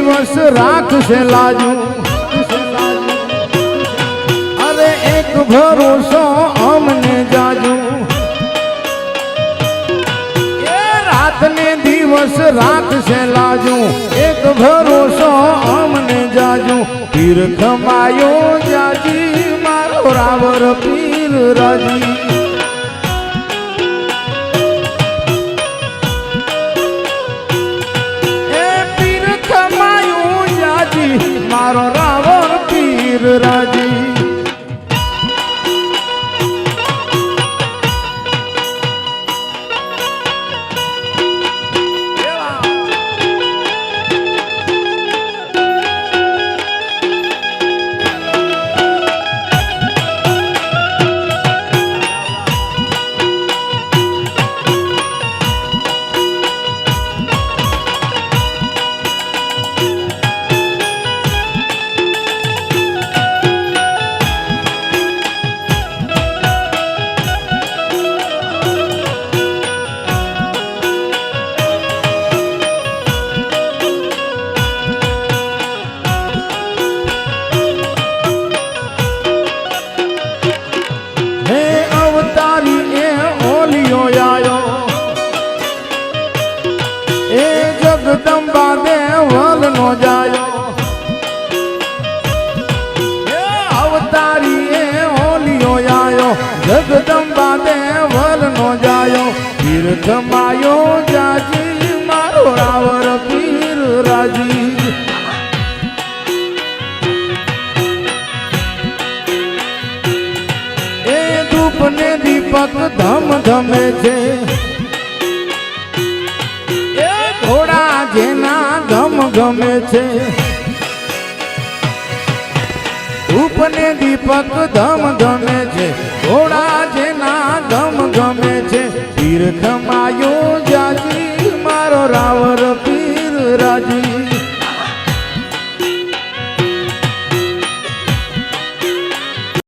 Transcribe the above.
દિવસ રાખશે લાજુ અરે એક ભરોસો અમને જાજુ એ રાત ને દિવસ રાખશે લાજુ એક ભરોસો અમને જાજુ પીર ખમાયો જાજી મારો રાવર પીર રાજી મારો રાવણ પીર રાજી જગદંબા દેવલ નો જાયો અવતારી એ ઓલિયો આયો જગદંબા દેવલ નો જાયો પીર ખમાયો જાજી મારો રાવર પીર રાજી એ ધૂપ ને દીપક ધમ ધમે છે ઘોડા જેના ગમ ગમે છે ધૂપ ને દીપક ધમ ગમે છે ઘોડા જેના ગમ ગમે છે પીર ખમાયો